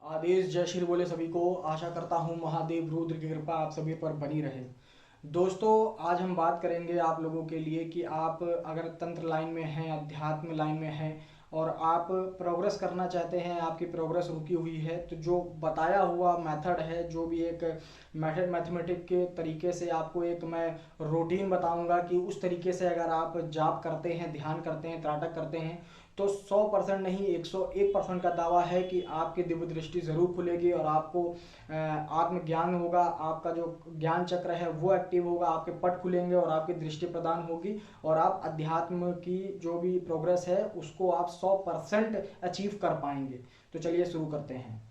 आदेश जय श्री बोले सभी को। आशा करता हूँ महादेव रुद्र की कृपा आप सभी पर बनी रहे। दोस्तों, आज हम बात करेंगे आप लोगों के लिए कि आप अगर तंत्र लाइन में हैं, अध्यात्म लाइन में हैं और आप प्रोग्रेस करना चाहते हैं, आपकी प्रोग्रेस रुकी हुई है, तो जो बताया हुआ मेथड है, जो भी एक मैथमेटिक के तरीके से आपको एक मैं रूटीन बताऊंगा कि उस तरीके से अगर आप जाप करते हैं, ध्यान करते हैं, त्राटक करते हैं तो 100% नहीं 101% का दावा है कि आपकी दिव्य दृष्टि जरूर खुलेगी और आपको आत्मज्ञान होगा। आपका जो ज्ञान चक्र है वो एक्टिव होगा, आपके पट खुलेंगे और आपकी दृष्टि प्रदान होगी और आप अध्यात्म की जो भी प्रोग्रेस है उसको आप 100% अचीव कर पाएंगे। तो चलिए शुरू करते हैं।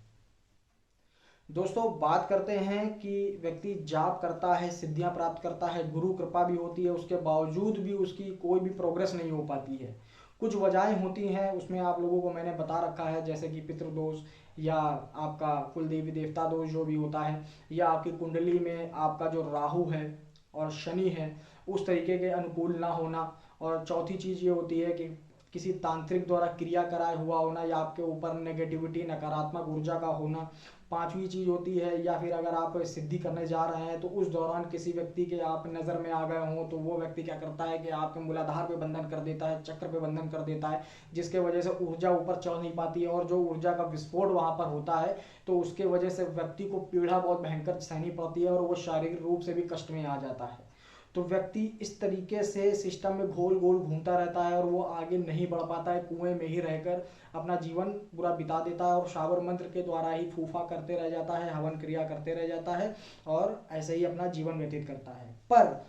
दोस्तों, बात करते हैं कि व्यक्ति जाप करता है, सिद्धियां प्राप्त करता है, गुरु कृपा भी होती है, उसके बावजूद भी उसकी कोई भी प्रोग्रेस नहीं हो पाती है। कुछ वजहें होती हैं, उसमें आप लोगों को मैंने बता रखा है, जैसे कि पितृदोष या आपका कुल देवी देवता दोष जो भी होता है, या आपकी कुंडली में आपका जो राहु है और शनि है उस तरीके के अनुकूल ना होना। और चौथी चीज़ ये होती है कि किसी तांत्रिक द्वारा क्रिया कराया हुआ होना या आपके ऊपर नेगेटिविटी, नकारात्मक ऊर्जा का होना। पांचवी चीज होती है, या फिर अगर आप सिद्धि करने जा रहे हैं तो उस दौरान किसी व्यक्ति के आप नज़र में आ गए हों तो वो व्यक्ति क्या करता है कि आपके मूलाधार पे बंधन कर देता है, चक्र पे बंधन कर देता है, जिसके वजह से ऊर्जा ऊपर चढ़ नहीं पाती है और जो ऊर्जा का विस्फोट वहां पर होता है तो उसके वजह से व्यक्ति को पीड़ा बहुत भयंकर सहनी पड़ती है और वो शारीरिक रूप से भी कष्ट में आ जाता है। तो व्यक्ति इस तरीके से सिस्टम में गोल गोल घूमता रहता है और वो आगे नहीं बढ़ पाता है, कुएं में ही रहकर अपना जीवन पूरा बिता देता है और शावर मंत्र के द्वारा ही फूफा करते रह जाता है, हवन क्रिया करते रह जाता है और ऐसे ही अपना जीवन व्यतीत करता है। पर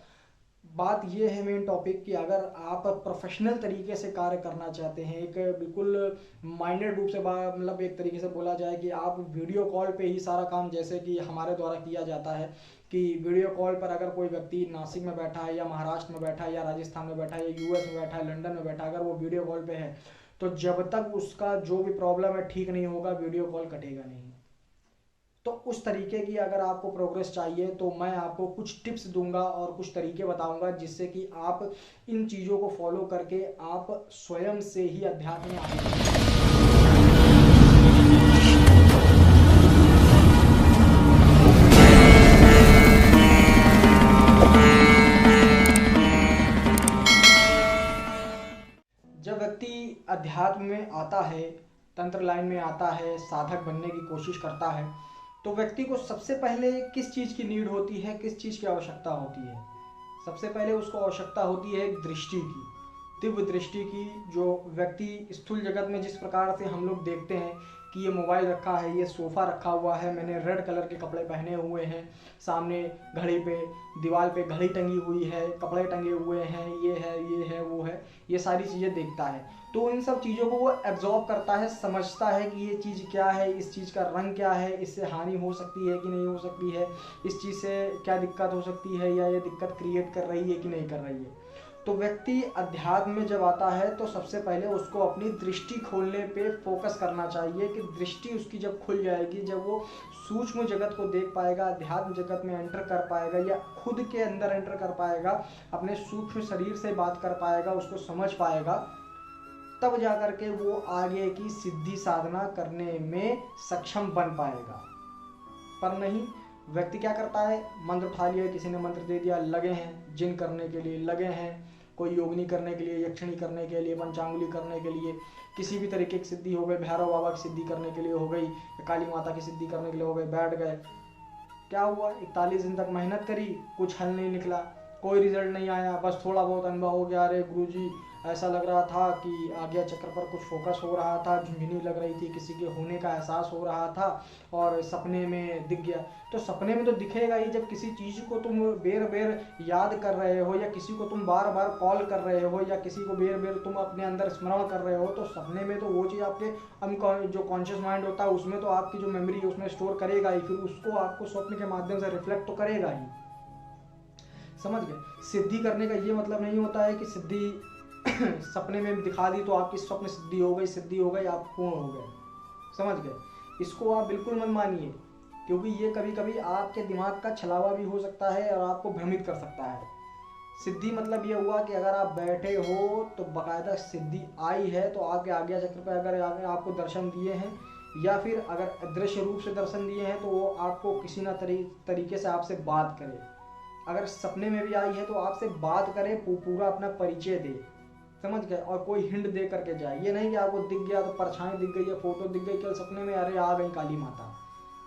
बात यह है मेन टॉपिक कि अगर आप प्रोफेशनल तरीके से कार्य करना चाहते हैं, एक बिल्कुल माइंडेड रूप से मतलब एक तरीके से बोला जाए कि आप वीडियो कॉल पे ही सारा काम, जैसे कि हमारे द्वारा किया जाता है कि वीडियो कॉल पर अगर कोई व्यक्ति नासिक में बैठा है या महाराष्ट्र में बैठा है या राजस्थान में बैठा है या यूएस में बैठा है, लंदन में बैठा है, अगर वो वीडियो कॉल पे है तो जब तक उसका जो भी प्रॉब्लम है ठीक नहीं होगा वीडियो कॉल कटेगा नहीं। तो उस तरीके की अगर आपको प्रोग्रेस चाहिए तो मैं आपको कुछ टिप्स दूंगा और कुछ तरीके बताऊंगा जिससे कि आप इन चीज़ों को फॉलो करके आप स्वयं से ही अध्यात्म में आगे। जब व्यक्ति अध्यात्म में आता है, तंत्र लाइन में आता है, साधक बनने की कोशिश करता है, तो व्यक्ति को सबसे पहले किस चीज़ की नीड होती है, किस चीज़ की आवश्यकता होती है? सबसे पहले उसको आवश्यकता होती है एक दृष्टि की, दिव्य दृष्टि की। जो व्यक्ति स्थूल जगत में जिस प्रकार से हम लोग देखते हैं कि ये मोबाइल रखा है, ये सोफ़ा रखा हुआ है, मैंने रेड कलर के कपड़े पहने हुए हैं, सामने घड़ी पे, दीवार पे घड़ी टंगी हुई है, कपड़े टंगे हुए हैं, ये है वो है, ये सारी चीज़ें देखता है। तो इन सब चीज़ों को वो एब्जॉर्ब करता है, समझता है कि ये चीज़ क्या है, इस चीज़ का रंग क्या है, इससे हानि हो सकती है कि नहीं हो सकती है, इस चीज़ से क्या दिक्कत हो सकती है या ये दिक्कत क्रिएट कर रही है कि नहीं कर रही है। तो व्यक्ति अध्यात्म में जब आता है तो सबसे पहले उसको अपनी दृष्टि खोलने पे फोकस करना चाहिए कि दृष्टि उसकी जब खुल जाएगी, जब वो सूक्ष्म जगत को देख पाएगा, अध्यात्म जगत में एंटर कर पाएगा या खुद के अंदर एंटर कर पाएगा, अपने सूक्ष्म शरीर से बात कर पाएगा, उसको समझ पाएगा, तब जाकर के वो आगे की सिद्धि साधना करने में सक्षम बन पाएगा। पर नहीं, व्यक्ति क्या करता है, मंत्र उठा लिया, किसी ने मंत्र दे दिया, लगे हैं जिन करने के लिए, लगे हैं कोई योगनी करने के लिए, यक्षिणी करने के लिए, पंचांगुली करने के लिए, किसी भी तरीके की सिद्धि हो गई, भैरव बाबा की सिद्धि करने के लिए हो गई, काली माता की सिद्धि करने के लिए हो गई, बैठ गए। क्या हुआ, 41 दिन तक मेहनत करी, कुछ हल नहीं निकला, कोई रिजल्ट नहीं आया, बस थोड़ा बहुत अनुभव हो गया, अरे गुरुजी ऐसा लग रहा था कि आज्ञा चक्र पर कुछ फोकस हो रहा था, झुंझुनी लग रही थी, किसी के होने का एहसास हो रहा था और सपने में दिख गया। तो सपने में तो दिखेगा ही, जब किसी चीज़ को तुम बेर बेर याद कर रहे हो या किसी को तुम बार बार कॉल कर रहे हो या किसी को बेर बेर तुम अपने अंदर स्मरण कर रहे हो, तो सपने में तो वो चीज़ आपके जो कॉन्शियस माइंड होता है उसमें तो आपकी जो मेमोरी है उसमें स्टोर करेगा ही, फिर उसको आपको स्वप्न के माध्यम से रिफ्लेक्ट तो करेगा ही। समझ गए? सिद्धि करने का ये मतलब नहीं होता है कि सिद्धि सपने में दिखा दी तो आपकी स्वप्न सिद्धि हो गई, आप पूर्ण हो गए। समझ गए? इसको आप बिल्कुल मत मानिए, क्योंकि ये कभी कभी आपके दिमाग का छलावा भी हो सकता है और आपको भ्रमित कर सकता है। सिद्धि मतलब ये हुआ कि अगर आप बैठे हो तो बाकायदा सिद्धि आई है, तो आपके आज्ञा चक्र पर अगर आपको दर्शन दिए हैं या फिर अगर अदृश्य रूप से दर्शन दिए हैं तो वो आपको किसी ना तरीके से आपसे बात करे। अगर सपने में भी आई है तो आपसे बात करे, पूरा अपना परिचय दे, समझ गए, और कोई हिंट दे करके जाए। ये नहीं कि आपको दिख गया तो परछाई दिख गई या फोटो दिख गई कल सपने में, अरे आ गई काली माता,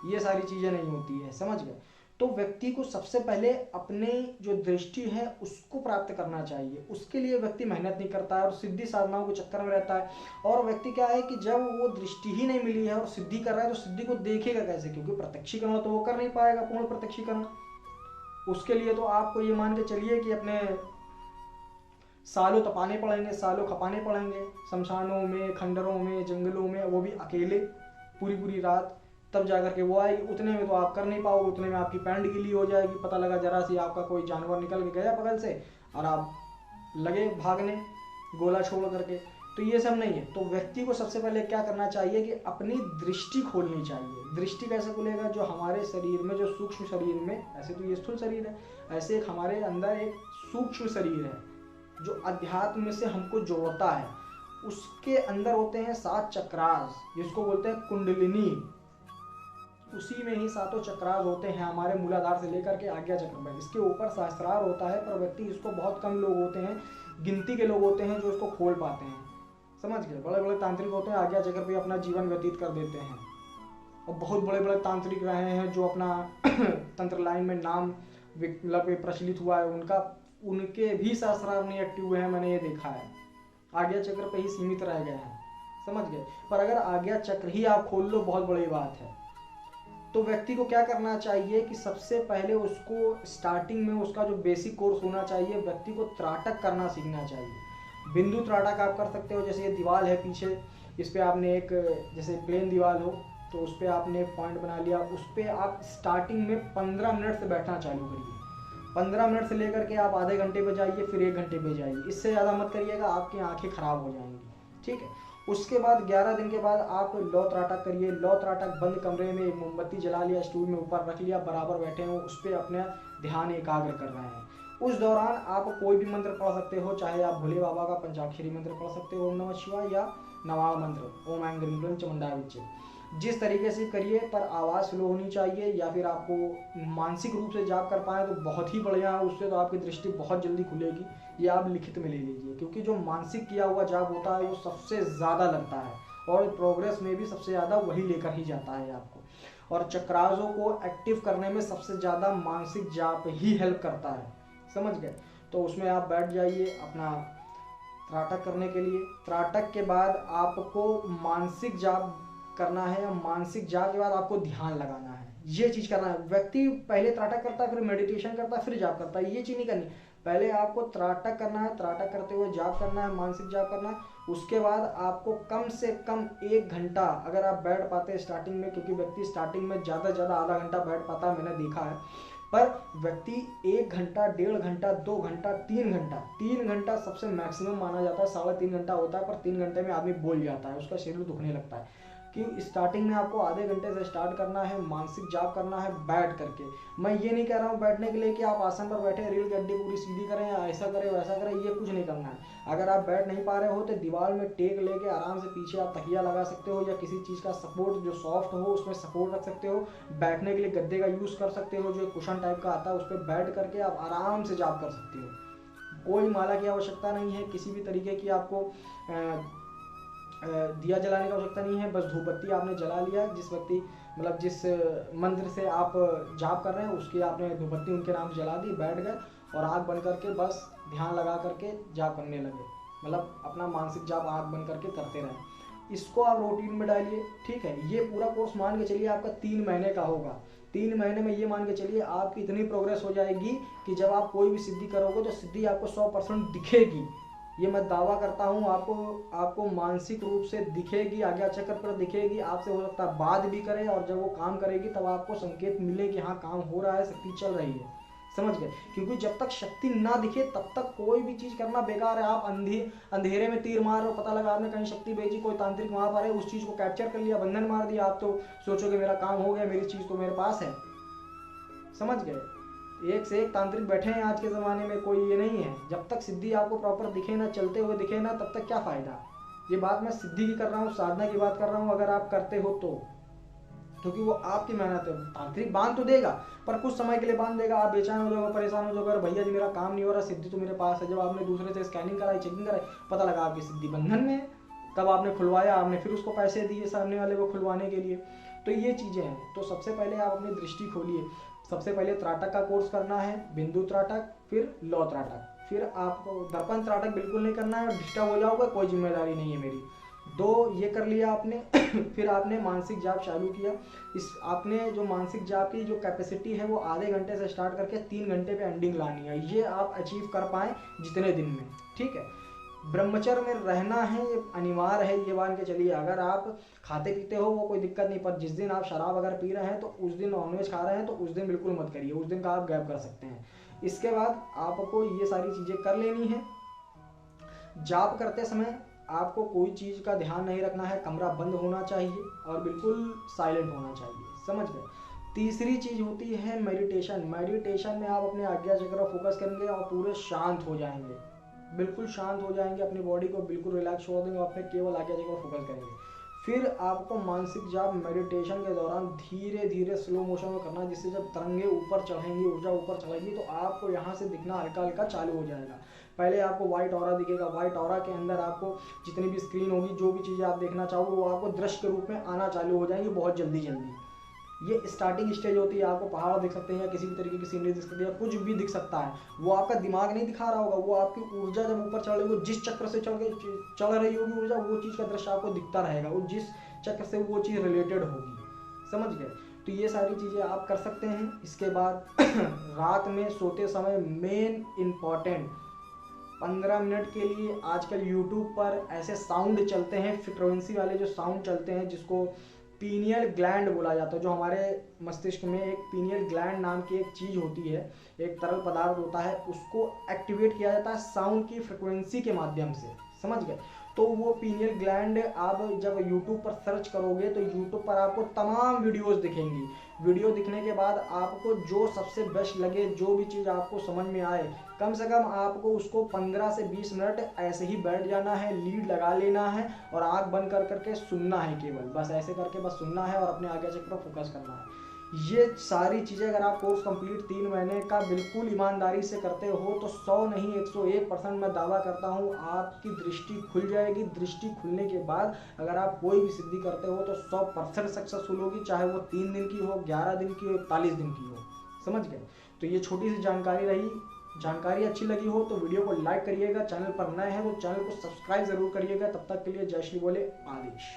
ये सारी चीज़ें नहीं होती है, समझ गए। तो व्यक्ति को सबसे पहले अपने जो दृष्टि है उसको प्राप्त करना चाहिए। उसके लिए व्यक्ति मेहनत नहीं करता है और सिद्धि साधनाओं के चक्कर में रहता है। और व्यक्ति क्या है कि जब वो दृष्टि ही नहीं मिली है और सिद्धि कर रहा है तो सिद्धि को देखेगा कैसे, क्योंकि प्रत्यक्षीकरण तो वो कर नहीं पाएगा, पूर्ण प्रत्यक्षीकरण। उसके लिए तो आपको ये मान के चलिए कि अपने सालों तपाने पड़ेंगे, सालों खपाने पड़ेंगे, शमशानों में, खंडरों में, जंगलों में, वो भी अकेले पूरी पूरी रात, तब जाकर के वो आएगी। उतने में तो आप कर नहीं पाओगे, उतने में आपकी पैंट गीली हो जाएगी, पता लगा जरा सी आपका कोई जानवर निकल के गया बगल से और आप लगे भागने गोला छोड़ करके। तो ये सब नहीं है। तो व्यक्ति को सबसे पहले क्या करना चाहिए कि अपनी दृष्टि खोलनी चाहिए। दृष्टि कैसे खुलेगा, जो हमारे शरीर में, जो सूक्ष्म शरीर में, ऐसे तो ये स्थूल शरीर है, ऐसे एक हमारे अंदर एक सूक्ष्म शरीर है जो अध्यात्म से हमको जोड़ता है। उसके अंदर होते हैं 7 चक्रास, जिसको बोलते हैं कुंडलिनी। उसी में ही 7 चक्रास होते हैं, हमारे मूलाधार से लेकर के आज्ञा चक्र में। इसके ऊपर सहस्रार होता है, पर व्यक्ति इसको बहुत कम लोग होते हैं, गिनती के लोग होते हैं जो इसको खोल पाते हैं, समझ गए। बड़े बड़े तांत्रिक होते हैं, आज्ञा चक्र पे अपना जीवन व्यतीत कर देते हैं। और बहुत बड़े बड़े तांत्रिक रहे हैं जो अपना तंत्र लाइन में नाम मतलब प्रचलित हुआ है उनका, उनके भी सहस्रार नहीं एक्टिव हुए हैं, मैंने ये देखा है। आज्ञा चक्र पे ही सीमित रह गए हैं, समझ गए। पर अगर आज्ञा चक्र ही आप खोल लो, बहुत बड़ी बात है। तो व्यक्ति को क्या करना चाहिए कि सबसे पहले उसको स्टार्टिंग में उसका जो बेसिक कोर्स होना चाहिए, व्यक्ति को त्राटक करना सीखना चाहिए। बिंदु त्राटक आप कर सकते हो, जैसे ये दीवार है पीछे, इस पर आपने एक जैसे प्लेन दीवार हो तो उस पर आपने एक पॉइंट बना लिया, उस पर आप स्टार्टिंग में 15 मिनट से बैठना चालू करिए। 15 मिनट से लेकर के आप आधे घंटे पे जाइए, फिर 1 घंटे पे जाइए, इससे ज़्यादा मत करिएगा, आपकी आंखें खराब हो जाएंगी, ठीक है। उसके बाद 11 दिन के बाद आप लौ त्राटक करिए। लौ त्राटक बंद कमरे में एक मोमबत्ती जला लिया, स्टूल में ऊपर रख लिया, बराबर बैठे हो, उस पर अपना ध्यान एकाग्र कर रहे हैं। उस दौरान आप कोई भी मंत्र पढ़ सकते हो, चाहे आप भोले बाबा का पंचाक्षरी मंत्र पढ़ सकते हो, ओम नमः शिवाय, या नवाण मंत्र ओम ऐं ग्रीं ग्लीं चामुंडाय विच्चे, जिस तरीके से करिए, पर आवाज़ स्लो होनी चाहिए। या फिर आपको मानसिक रूप से जाप कर पाए तो बहुत ही बढ़िया है, उससे तो आपकी दृष्टि बहुत जल्दी खुलेगी। ये आप लिखित में ले लीजिए, क्योंकि जो मानसिक किया हुआ जाप होता है वो सबसे ज़्यादा लगता है और प्रोग्रेस में भी सबसे ज़्यादा वही लेकर ही जाता है आपको। और चक्रासों को एक्टिव करने में सबसे ज़्यादा मानसिक जाप ही हेल्प करता है, समझ गए। तो उसमें आप बैठ जाइए अपना त्राटक करने के लिए। त्राटक के बाद आपको मानसिक जाप करना है, या मानसिक जाप के बाद आपको ध्यान लगाना है, ये चीज़ करना है। व्यक्ति पहले त्राटक करता है, फिर मेडिटेशन करता है, फिर जाप करता है, ये चीज़ नहीं करनी। पहले आपको त्राटक करना है, त्राटक करते हुए जाप करना है, मानसिक जाप करना है। उसके बाद आपको कम से कम 1 घंटा अगर आप बैठ पाते हैं स्टार्टिंग में, क्योंकि व्यक्ति स्टार्टिंग में ज़्यादा से ज़्यादा आधा घंटा बैठ पाता है, मैंने देखा है। पर व्यक्ति 1 घंटा, 1.5 घंटा, 2 घंटा, 3 घंटा, 3 घंटा सबसे मैक्सिमम माना जाता है। 3.5 घंटा होता है, पर 3 घंटे में आदमी बोल जाता है, उसका शरीर दुखने लगता है। कि स्टार्टिंग में आपको आधे घंटे से स्टार्ट करना है, मानसिक जाप करना है बैठ करके। मैं ये नहीं कह रहा हूँ बैठने के लिए कि आप आसन पर बैठे रीढ़ की हड्डी पूरी सीधी करें या ऐसा करें वैसा करें, ये कुछ नहीं करना है। अगर आप बैठ नहीं पा रहे हो तो दीवार में टेक लेके आराम से पीछे आप तकिया लगा सकते हो, या किसी चीज़ का सपोर्ट जो सॉफ्ट हो उसमें सपोर्ट रख सकते हो। बैठने के लिए गद्दे का यूज़ कर सकते हो, जो कुशन टाइप का आता है, उस पर बैठ करके आप आराम से जाप कर सकते हो। कोई माला की आवश्यकता नहीं है, किसी भी तरीके की आपको दिया जलाने की आवश्यकता नहीं है। बस धूपबत्ती आपने जला लिया, जिस व्यक्ति मतलब जिस मंत्र से आप जाप कर रहे हैं उसकी आपने धूपबत्ती उनके नाम से जला दी, बैठ गए और आँख बंद करके बस ध्यान लगा करके जाप करने लगे, मतलब अपना मानसिक जाप आँख बंद करके करते रहें। इसको आप रूटीन में डालिए, ठीक है। ये पूरा कोर्स मान के चलिए आपका 3 महीने का होगा। 3 महीने में ये मान के चलिए आपकी इतनी प्रोग्रेस हो जाएगी कि जब आप कोई भी सिद्धि करोगे तो सिद्धि आपको 100% दिखेगी। ये मैं दावा करता हूँ, आपको मानसिक रूप से दिखेगी, आज्ञा चक्र पर दिखेगी। आपसे हो सकता है बात भी करे, और जब वो काम करेगी तब आपको संकेत मिले कि हाँ काम हो रहा है, शक्ति चल रही है, समझ गए। क्योंकि जब तक शक्ति ना दिखे तब तक कोई भी चीज़ करना बेकार है। आप अंधेरे में तीर मार रहे हो, पता लगा आपने कहीं शक्ति भेजी, कोई तांत्रिक वहाँ पर है, उस चीज़ को कैप्चर कर लिया, बंधन मार दिया, आप तो सोचोगे मेरा काम हो गया, मेरी चीज़ तो मेरे पास है, समझ गए। एक से एक तांत्रिक बैठे हैं आज के ज़माने में, कोई ये नहीं है। जब तक सिद्धि आपको प्रॉपर दिखे ना, चलते हुए दिखे ना, तब तक क्या फ़ायदा, ये बात मैं सिद्धि की कर रहा हूँ, साधना की बात कर रहा हूँ, अगर आप करते हो तो, क्योंकि वो आपकी मेहनत है। तांत्रिक बांध तो देगा पर कुछ समय के लिए बांध देगा, आप बेचैन हो जाओगे, परेशान हो जाओगे, भैया जी मेरा काम नहीं हो रहा, सिद्धि तो मेरे पास है। जब आपने दूसरे से स्कैनिंग कराई, चेकिंग कराई, पता लगा आपकी सिद्धि बंधन में है, तब आपने खुलवाया, आपने फिर उसको पैसे दिए सामने वाले को खुलवाने के लिए। तो ये चीज़ें हैं। तो सबसे पहले आप अपनी दृष्टि खोलिए। सबसे पहले त्राटक का कोर्स करना है, बिंदु त्राटक, फिर लौ त्राटक, फिर आपको दर्पण त्राटक बिल्कुल नहीं करना है, डिस्टर्ब हो जाओगे, कोई जिम्मेदारी नहीं है मेरी। दो ये कर लिया आपने। फिर आपने मानसिक जाप चालू किया। इस आपने जो मानसिक जाप की जो कैपेसिटी है वो आधे घंटे से स्टार्ट करके 3 घंटे पे एंडिंग लानी है, ये आप अचीव कर पाएँ जितने दिन में, ठीक है। ब्रह्मचर्य में रहना है, ये अनिवार्य है, ये मान के चलिए। अगर आप खाते पीते हो वो कोई दिक्कत नहीं, पर जिस दिन आप शराब अगर पी रहे हैं तो उस दिन, नॉनवेज खा रहे हैं तो उस दिन बिल्कुल मत करिए, उस दिन का आप गैप कर सकते हैं। इसके बाद आपको ये सारी चीज़ें कर लेनी है। जाप करते समय आपको कोई चीज़ का ध्यान नहीं रखना है, कमरा बंद होना चाहिए और बिल्कुल साइलेंट होना चाहिए, समझ गए। तीसरी चीज़ होती है मेडिटेशन। मेडिटेशन में आप अपने आज्ञा चक्र पर फोकस करेंगे और पूरे शांत हो जाएंगे, बिल्कुल शांत हो जाएंगे, अपनी बॉडी को बिल्कुल रिलैक्स छोड़ देंगे और अपने केवल आज्ञा चक्र पर फोकस करेंगे। फिर आपको मानसिक जाप मेडिटेशन के दौरान धीरे धीरे स्लो मोशन में करना है, जिससे जब तरंगे ऊपर चढ़ेंगी, ऊर्जा ऊपर चढ़ेगी, तो आपको यहाँ से दिखना हल्का हल्का चालू हो जाएगा। पहले आपको व्हाइट ऑरा दिखेगा, व्हाइट ऑरा के अंदर आपको जितनी भी स्क्रीन होगी, जो भी चीज़ें आप देखना चाहोगे वो आपको दृश्य के रूप में आना चालू हो जाएंगी बहुत जल्दी जल्दी। ये स्टार्टिंग स्टेज होती है। आपको पहाड़ दिख सकते हैं या किसी भी तरीके की सीनरी दिख सकती है या कुछ भी दिख सकता है, वो आपका दिमाग नहीं दिखा रहा होगा, वो आपकी ऊर्जा जब ऊपर चढ़ रही होगी, जिस चक्र से चढ़ रही होगी ऊर्जा, वो चीज़ का दृश्य आपको दिखता रहेगा, वो जिस चक्र से वो चीज़ रिलेटेड होगी, समझ गए। तो ये सारी चीज़ें आप कर सकते हैं। इसके बाद रात में सोते समय मेन इम्पॉर्टेंट 15 मिनट के लिए आजकल यूट्यूब पर ऐसे साउंड चलते हैं, फ्रिक्वेंसी वाले जो साउंड चलते हैं, जिसको पीनियल ग्लैंड बोला जाता है। जो हमारे मस्तिष्क में एक पीनियल ग्लैंड नाम की एक चीज़ होती है, एक तरल पदार्थ होता है, उसको एक्टिवेट किया जाता है साउंड की फ्रिक्वेंसी के माध्यम से, समझ गए। तो वो पीनियल ग्लैंड आप जब यूट्यूब पर सर्च करोगे तो यूट्यूब पर आपको तमाम वीडियोस दिखेंगी। वीडियो दिखने के बाद आपको जो सबसे बेस्ट लगे, जो भी चीज़ आपको समझ में आए, कम से कम आपको उसको 15 से 20 मिनट ऐसे ही बैठ जाना है, लीड लगा लेना है और आंख बंद कर करके सुनना है, केवल बस ऐसे करके बस सुनना है और अपने आगे चक्र पर फोकस करना है। ये सारी चीज़ें अगर आप कोर्स कंप्लीट 3 महीने का बिल्कुल ईमानदारी से करते हो तो 100 नहीं 101% मैं दावा करता हूँ आपकी दृष्टि खुल जाएगी। दृष्टि खुलने के बाद अगर आप कोई भी सिद्धि करते हो तो 100% सक्सेसफुल होगी, चाहे वो 3 दिन की हो, 11 दिन की हो, 41 दिन की हो, समझ गए। तो ये छोटी सी जानकारी रही। जानकारी अच्छी लगी हो तो वीडियो को लाइक करिएगा, चैनल पर नए हैं तो चैनल को सब्सक्राइब जरूर करिएगा। तब तक के लिए जय श्री बोले, आदेश।